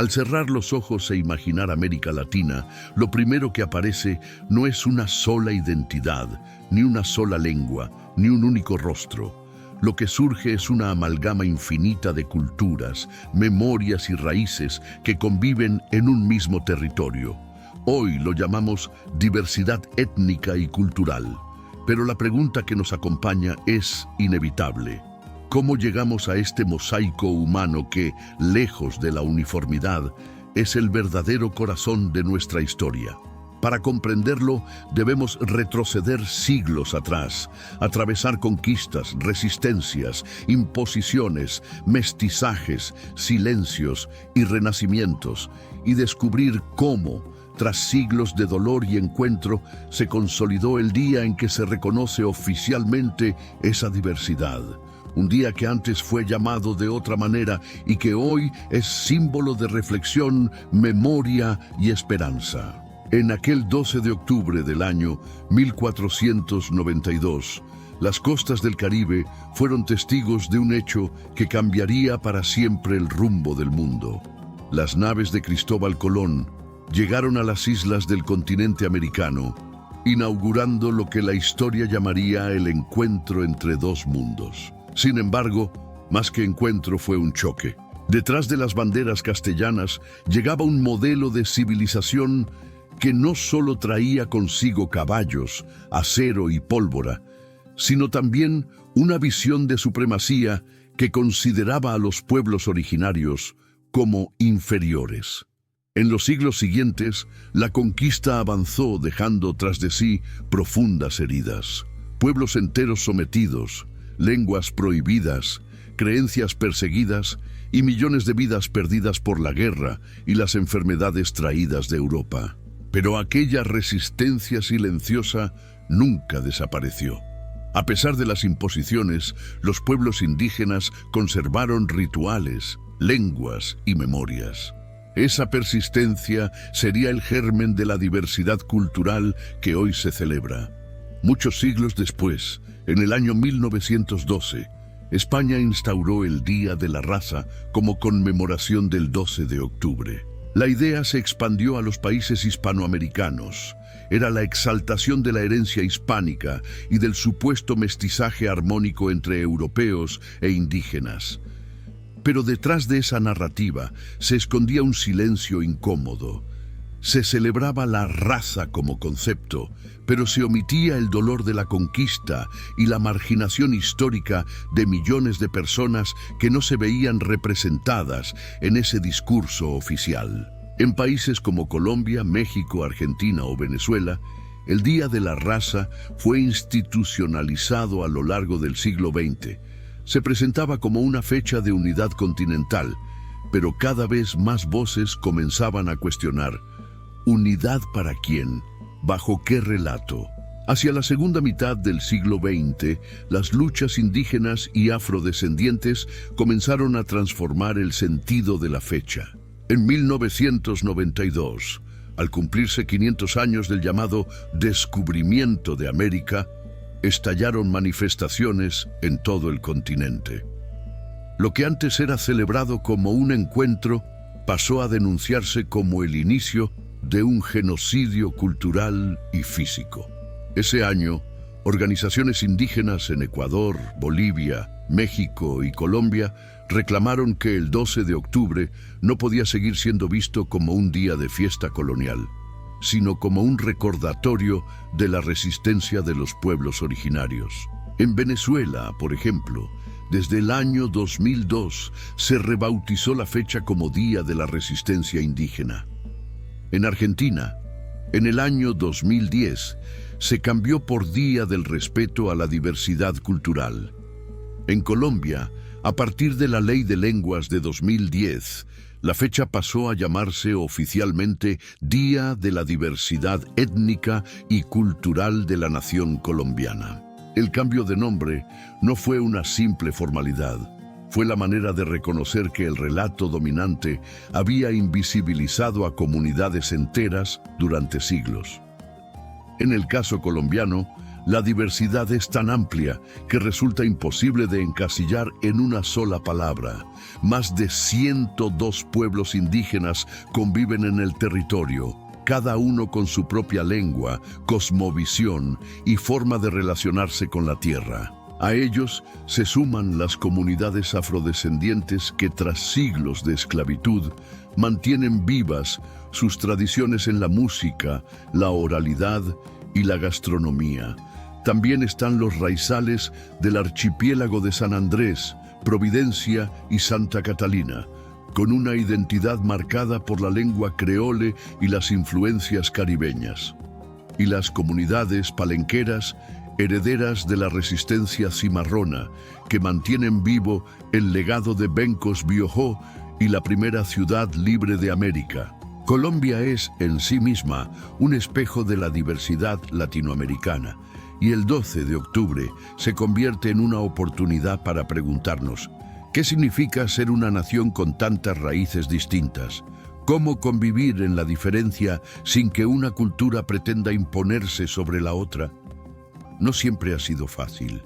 Al cerrar los ojos e imaginar América Latina, lo primero que aparece no es una sola identidad, ni una sola lengua, ni un único rostro. Lo que surge es una amalgama infinita de culturas, memorias y raíces que conviven en un mismo territorio. Hoy lo llamamos diversidad étnica y cultural, pero la pregunta que nos acompaña es inevitable. ¿Cómo llegamos a este mosaico humano que, lejos de la uniformidad, es el verdadero corazón de nuestra historia? Para comprenderlo, debemos retroceder siglos atrás, atravesar conquistas, resistencias, imposiciones, mestizajes, silencios y renacimientos, y descubrir cómo, tras siglos de dolor y encuentro, se consolidó el día en que se reconoce oficialmente esa diversidad. Un día que antes fue llamado de otra manera y que hoy es símbolo de reflexión, memoria y esperanza. En aquel 12 de octubre del año 1492, las costas del Caribe fueron testigos de un hecho que cambiaría para siempre el rumbo del mundo. Las naves de Cristóbal Colón llegaron a las islas del continente americano, inaugurando lo que la historia llamaría el encuentro entre dos mundos. Sin embargo, más que encuentro fue un choque. Detrás de las banderas castellanas llegaba un modelo de civilización que no solo traía consigo caballos, acero y pólvora, sino también una visión de supremacía que consideraba a los pueblos originarios como inferiores. En los siglos siguientes, la conquista avanzó dejando tras de sí profundas heridas. Pueblos enteros sometidos, lenguas prohibidas, creencias perseguidas y millones de vidas perdidas por la guerra y las enfermedades traídas de Europa. Pero aquella resistencia silenciosa nunca desapareció. A pesar de las imposiciones, los pueblos indígenas conservaron rituales, lenguas y memorias. Esa persistencia sería el germen de la diversidad cultural que hoy se celebra. Muchos siglos después, en el año 1912, España instauró el Día de la Raza como conmemoración del 12 de octubre. La idea se expandió a los países hispanoamericanos. Era la exaltación de la herencia hispánica y del supuesto mestizaje armónico entre europeos e indígenas. Pero detrás de esa narrativa se escondía un silencio incómodo. Se celebraba la raza como concepto, pero se omitía el dolor de la conquista y la marginación histórica de millones de personas que no se veían representadas en ese discurso oficial. En países como Colombia, México, Argentina o Venezuela, el Día de la Raza fue institucionalizado a lo largo del siglo XX. Se presentaba como una fecha de unidad continental, pero cada vez más voces comenzaban a cuestionar: ¿unidad para quién? ¿Bajo qué relato? Hacia la segunda mitad del siglo XX, las luchas indígenas y afrodescendientes comenzaron a transformar el sentido de la fecha. En 1992, al cumplirse 500 años del llamado descubrimiento de América, estallaron manifestaciones en todo el continente. Lo que antes era celebrado como un encuentro pasó a denunciarse como el inicio de un genocidio cultural y físico. Ese año, organizaciones indígenas en Ecuador, Bolivia, México y Colombia reclamaron que el 12 de octubre no podía seguir siendo visto como un día de fiesta colonial, sino como un recordatorio de la resistencia de los pueblos originarios. En Venezuela, por ejemplo, desde el año 2002 se rebautizó la fecha como Día de la Resistencia Indígena. En Argentina, en el año 2010, se cambió por Día del Respeto a la Diversidad Cultural. En Colombia, a partir de la Ley de Lenguas de 2010, la fecha pasó a llamarse oficialmente Día de la Diversidad Étnica y Cultural de la Nación Colombiana. El cambio de nombre no fue una simple formalidad, fue la manera de reconocer que el relato dominante había invisibilizado a comunidades enteras durante siglos. En el caso colombiano, La diversidad es tan amplia que resulta imposible de encasillar en una sola palabra. Más de 102 pueblos indígenas conviven en el territorio, cada uno con su propia lengua, cosmovisión y forma de relacionarse con la tierra. A ellos se suman las comunidades afrodescendientes que tras siglos de esclavitud mantienen vivas sus tradiciones en la música, la oralidad y la gastronomía. También están los raizales del archipiélago de San Andrés, Providencia y Santa Catalina, con una identidad marcada por la lengua creole y las influencias caribeñas. Y las comunidades palenqueras, herederas de la resistencia cimarrona, que mantienen vivo el legado de Bencos Biojó y la primera ciudad libre de América. Colombia es, en sí misma, un espejo de la diversidad latinoamericana, y el 12 de octubre se convierte en una oportunidad para preguntarnos, ¿qué significa ser una nación con tantas raíces distintas? ¿Cómo convivir en la diferencia sin que una cultura pretenda imponerse sobre la otra? No siempre ha sido fácil.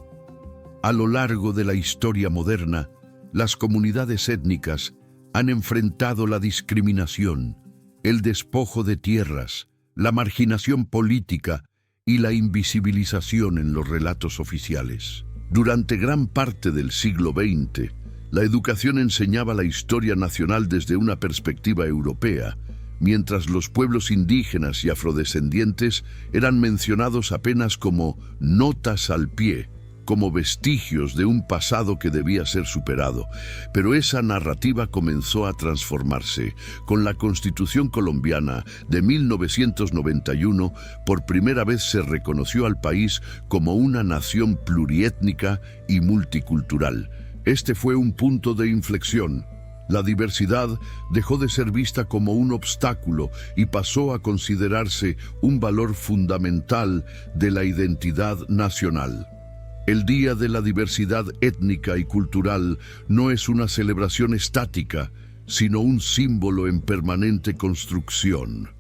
A lo largo de la historia moderna, las comunidades étnicas han enfrentado la discriminación, el despojo de tierras, la marginación política y la invisibilización en los relatos oficiales. Durante gran parte del siglo XX, la educación enseñaba la historia nacional desde una perspectiva europea, mientras los pueblos indígenas y afrodescendientes eran mencionados apenas como notas al pie, como vestigios de un pasado que debía ser superado. Pero esa narrativa comenzó a transformarse. Con la Constitución colombiana de 1991, por primera vez se reconoció al país como una nación pluriétnica y multicultural. Este fue un punto de inflexión. La diversidad dejó de ser vista como un obstáculo y pasó a considerarse un valor fundamental de la identidad nacional. El Día de la Diversidad Étnica y Cultural no es una celebración estática, sino un símbolo en permanente construcción.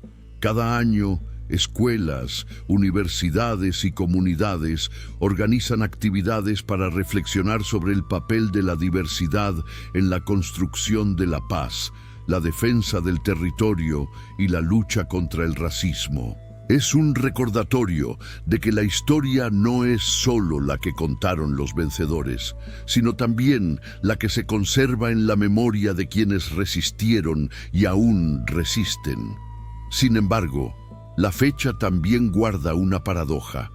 Cada año, escuelas, universidades y comunidades organizan actividades para reflexionar sobre el papel de la diversidad en la construcción de la paz, la defensa del territorio y la lucha contra el racismo. Es un recordatorio de que la historia no es solo la que contaron los vencedores, sino también la que se conserva en la memoria de quienes resistieron y aún resisten. Sin embargo, la fecha también guarda una paradoja.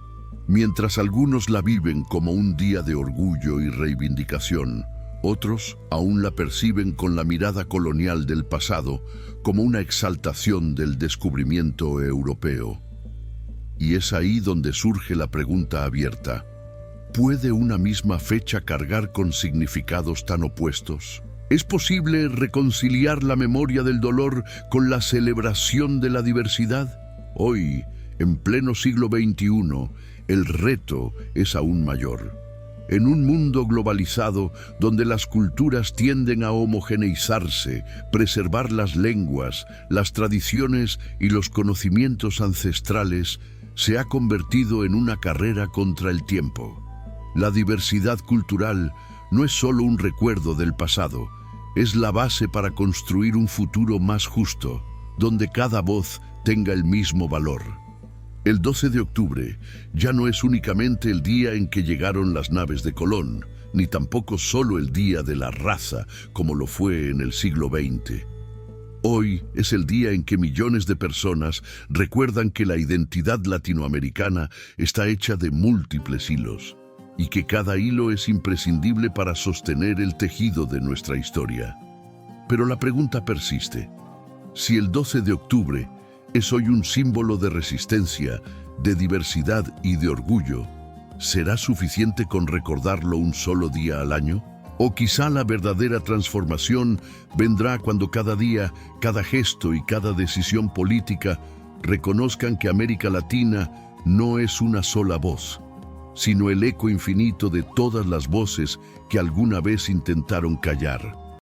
Mientras algunos la viven como un día de orgullo y reivindicación, otros aún la perciben con la mirada colonial del pasado como una exaltación del descubrimiento europeo. Y es ahí donde surge la pregunta abierta: ¿puede una misma fecha cargar con significados tan opuestos? ¿Es posible reconciliar la memoria del dolor con la celebración de la diversidad? Hoy, en pleno siglo XXI, el reto es aún mayor. En un mundo globalizado donde las culturas tienden a homogeneizarse, preservar las lenguas, las tradiciones y los conocimientos ancestrales se ha convertido en una carrera contra el tiempo. La diversidad cultural no es solo un recuerdo del pasado, es la base para construir un futuro más justo, donde cada voz tenga el mismo valor. El 12 de octubre ya no es únicamente el día en que llegaron las naves de Colón, ni tampoco solo el día de la raza, como lo fue en el siglo XX. Hoy es el día en que millones de personas recuerdan que la identidad latinoamericana está hecha de múltiples hilos, y que cada hilo es imprescindible para sostener el tejido de nuestra historia. Pero la pregunta persiste: si el 12 de octubre es hoy un símbolo de resistencia, de diversidad y de orgullo, ¿será suficiente con recordarlo un solo día al año? ¿O quizá la verdadera transformación vendrá cuando cada día, cada gesto y cada decisión política reconozcan que América Latina no es una sola voz, sino el eco infinito de todas las voces que alguna vez intentaron callar?